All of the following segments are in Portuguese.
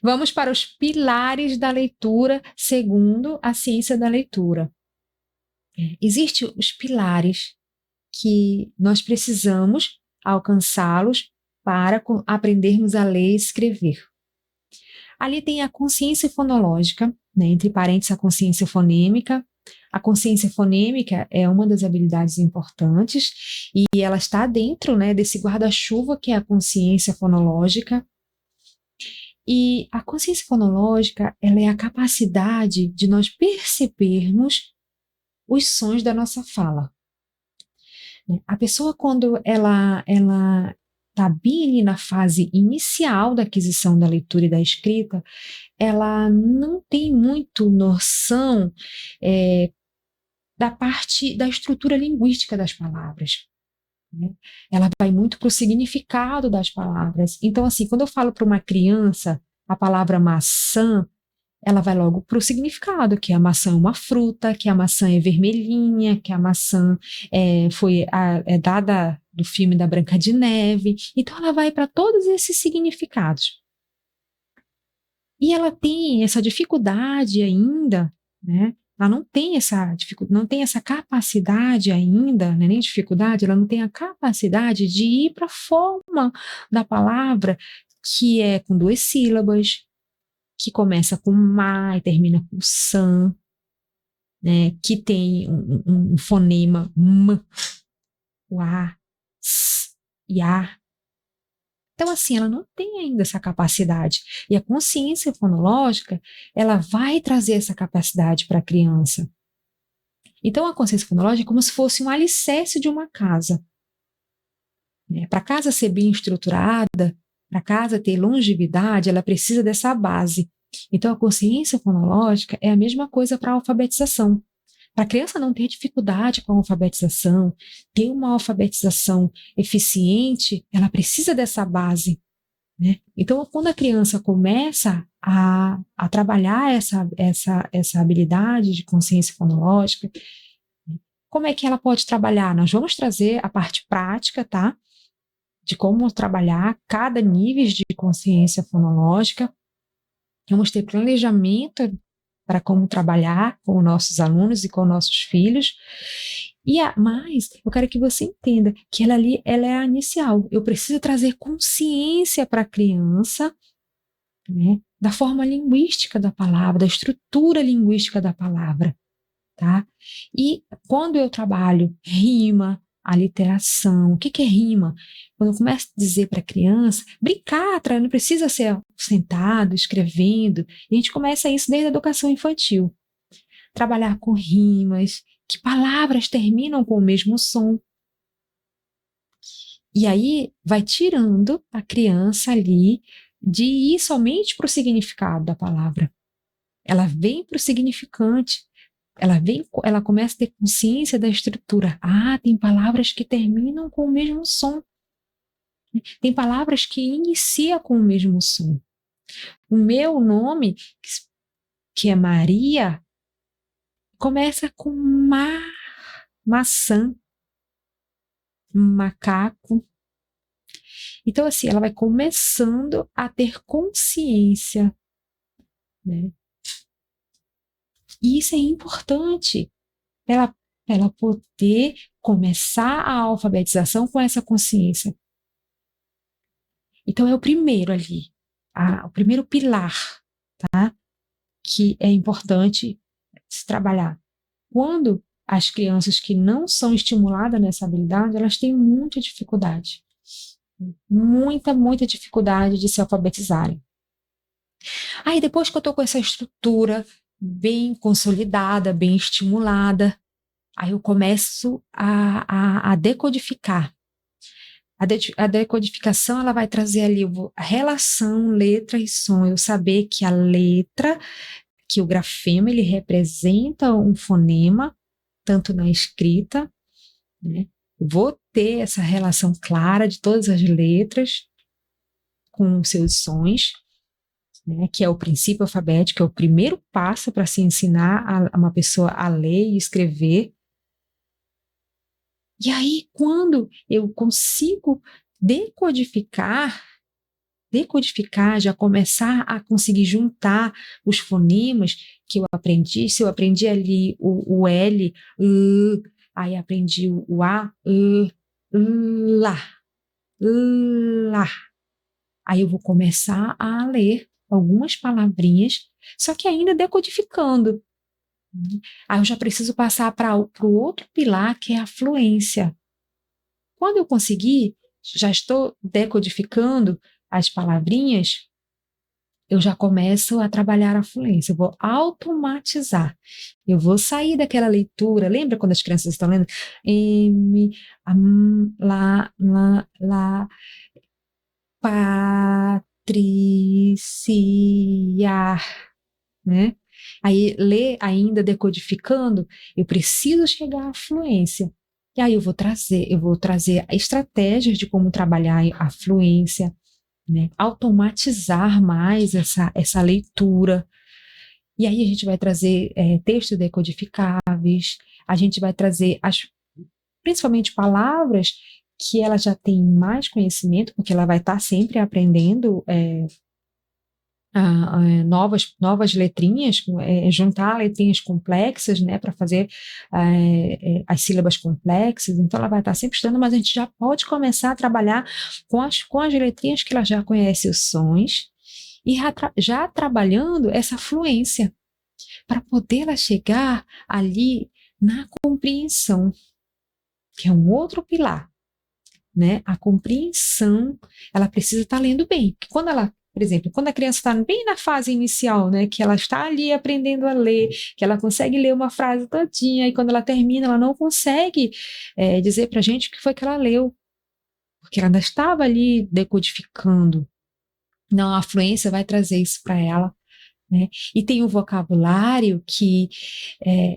Vamos para os pilares da leitura, segundo a ciência da leitura. Existem os pilares que nós precisamos alcançá-los para aprendermos a ler e escrever. Ali tem a consciência fonológica, né, entre parênteses a consciência fonêmica. A consciência fonêmica é uma das habilidades importantes e ela está dentro, né, desse guarda-chuva que é a consciência fonológica. E a consciência fonológica, ela é a capacidade de nós percebermos os sons da nossa fala. A pessoa, quando ela está bem ali na fase inicial da aquisição da leitura e da escrita, ela não tem muito noção da parte da estrutura linguística das palavras. Né? Ela vai muito para o significado das palavras. Então, assim, quando eu falo para uma criança a palavra maçã, ela vai logo para o significado, que a maçã é uma fruta, que a maçã é vermelhinha, que a maçã foi dada do filme da Branca de Neve. Então, ela vai para todos esses significados. E ela tem essa dificuldade ainda, né? Ela não tem essa capacidade ainda, né? Nem dificuldade, ela não tem a capacidade de ir para a forma da palavra, que é com 2 sílabas, que começa com ma e termina com san, né? Que tem um fonema m, o a, s e a. Então, assim, ela não tem ainda essa capacidade. E a consciência fonológica, ela vai trazer essa capacidade para a criança. Então, a consciência fonológica é como se fosse um alicerce de uma casa. Né? Para a casa ser bem estruturada, para a casa ter longevidade, ela precisa dessa base. Então, a consciência fonológica é a mesma coisa para a alfabetização. Para a criança não ter dificuldade com a alfabetização, ter uma alfabetização eficiente, ela precisa dessa base. Né? Então, quando a criança começa a trabalhar essa habilidade de consciência fonológica, como é que ela pode trabalhar? Nós vamos trazer a parte prática, tá? De como trabalhar cada nível de consciência fonológica. Vamos ter planejamento para como trabalhar com nossos alunos e com nossos filhos. Mas eu quero que você entenda que ela é a inicial. Eu preciso trazer consciência para a criança, né, da forma linguística da palavra, da estrutura linguística da palavra. Tá? E quando eu trabalho rima, aliteração, o que é rima? Quando eu começo a dizer para a criança, brincar, não precisa ser sentado, escrevendo, e a gente começa isso desde a educação infantil. Trabalhar com rimas, que palavras terminam com o mesmo som. E aí vai tirando a criança ali de ir somente para o significado da palavra. Ela vem para o significante. Ela começa a ter consciência da estrutura. Tem palavras que terminam com o mesmo som. Tem palavras que iniciam com o mesmo som. O meu nome, que é Maria, começa com maçã, macaco. Então, assim, ela vai começando a ter consciência, né? E isso é importante, ela poder começar a alfabetização com essa consciência. Então, é o primeiro ali, o primeiro pilar, tá? Que é importante se trabalhar. Quando as crianças que não são estimuladas nessa habilidade, elas têm muita dificuldade. Muita dificuldade de se alfabetizarem. Aí, depois que eu estou com essa estrutura bem consolidada, bem estimulada, aí eu começo a decodificar. A decodificação, ela vai trazer ali a relação letra e som. Eu saber que a letra, que o grafema, ele representa um fonema, tanto na escrita, né? Vou ter essa relação clara de todas as letras com seus sons, né? Que é o princípio alfabético, é o primeiro passo para se ensinar a uma pessoa a ler e escrever. E aí, quando eu consigo decodificar decodificar, já começar a conseguir juntar os fonemas que eu aprendi. Se eu aprendi ali o L, aí aprendi o A, lá, lá. Aí eu vou começar a ler algumas palavrinhas, só que ainda decodificando. Aí eu já preciso passar para o outro pilar, que é a fluência. Quando eu conseguir, já estou decodificando as palavrinhas, eu já começo a trabalhar a fluência, eu vou automatizar. Eu vou sair daquela leitura, lembra quando as crianças estão lendo? M, lá, Patrícia, né? Aí, ler ainda decodificando, eu preciso chegar à fluência. E aí eu vou trazer estratégias de como trabalhar a fluência, né? Automatizar mais essa leitura. E aí a gente vai trazer textos decodificáveis, a gente vai trazer principalmente palavras que ela já tem mais conhecimento, porque ela vai estar sempre aprendendo novas letrinhas, juntar letrinhas complexas, né, para fazer as sílabas complexas. Então ela vai estar sempre estudando, mas a gente já pode começar a trabalhar com as letrinhas que ela já conhece os sons e já trabalhando essa fluência para poder ela chegar ali na compreensão, que é um outro pilar, né? A compreensão, ela precisa estar lendo bem, porque quando ela, por exemplo, quando a criança está bem na fase inicial, né, que ela está ali aprendendo a ler, que ela consegue ler uma frase todinha, e quando ela termina, ela não consegue dizer para a gente o que foi que ela leu, porque ela ainda estava ali decodificando. Não, a fluência vai trazer isso para ela, né? E tem o vocabulário que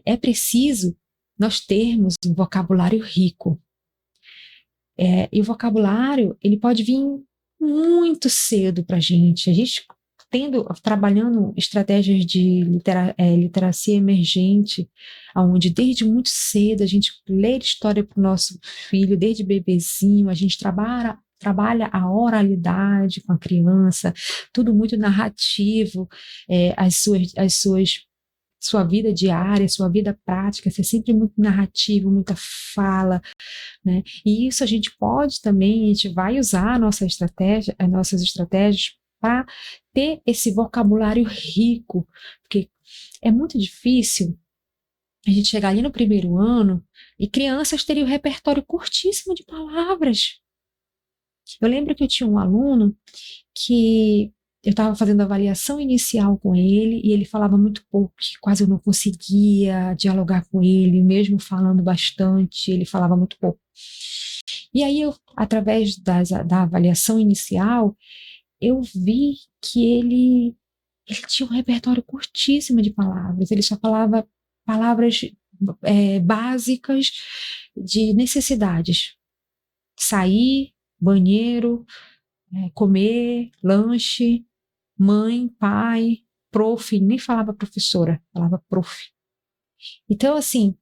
é preciso nós termos um vocabulário rico. E o vocabulário, ele pode vir muito cedo para a gente. A gente trabalhando estratégias de literacia emergente, onde desde muito cedo a gente lê história para o nosso filho, desde bebezinho, a gente trabalha a oralidade com a criança, tudo muito narrativo, sua vida diária, sua vida prática, ser sempre muito narrativo, muita fala, né? E isso a gente pode também, a gente vai usar as nossas estratégias para ter esse vocabulário rico, porque é muito difícil a gente chegar ali no primeiro ano e crianças terem um repertório curtíssimo de palavras. Eu lembro que eu tinha um aluno que eu estava fazendo avaliação inicial com ele e ele falava muito pouco, quase eu não conseguia dialogar com ele, mesmo falando bastante, ele falava muito pouco. E aí, através da avaliação inicial, eu vi que ele tinha um repertório curtíssimo de palavras, ele só falava palavras básicas de necessidades. Sair, banheiro, comer, lanche, mãe, pai, prof, nem falava professora, falava prof. Então, assim,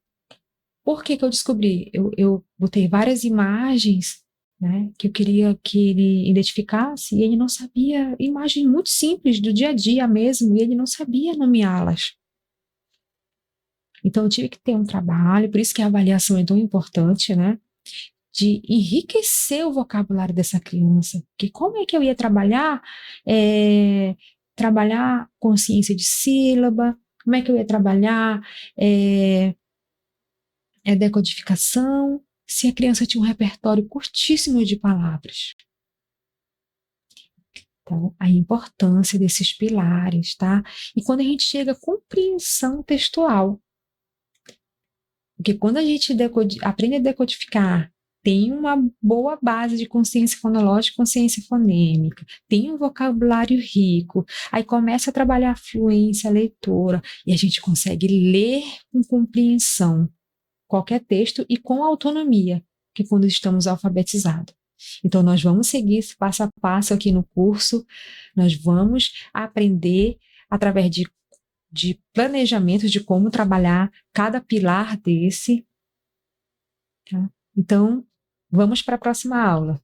por que eu descobri? Eu botei várias imagens, né, que eu queria que ele identificasse, e ele não sabia, imagens muito simples do dia a dia mesmo, e ele não sabia nomeá-las. Então, eu tive que ter um trabalho, por isso que a avaliação é tão importante, né, de enriquecer o vocabulário dessa criança. Porque como é que eu ia trabalhar consciência de sílaba, como é que eu ia trabalhar decodificação, se a criança tinha um repertório curtíssimo de palavras. Então, a importância desses pilares, tá? E quando a gente chega à compreensão textual, porque quando a gente aprende a decodificar, tem uma boa base de consciência fonológica e consciência fonêmica, tem um vocabulário rico, aí começa a trabalhar a fluência, a leitura, e a gente consegue ler com compreensão qualquer texto e com autonomia, que quando estamos alfabetizados. Então, nós vamos seguir esse passo a passo aqui no curso, nós vamos aprender através de planejamento de como trabalhar cada pilar desse. Tá? Então, vamos para a próxima aula.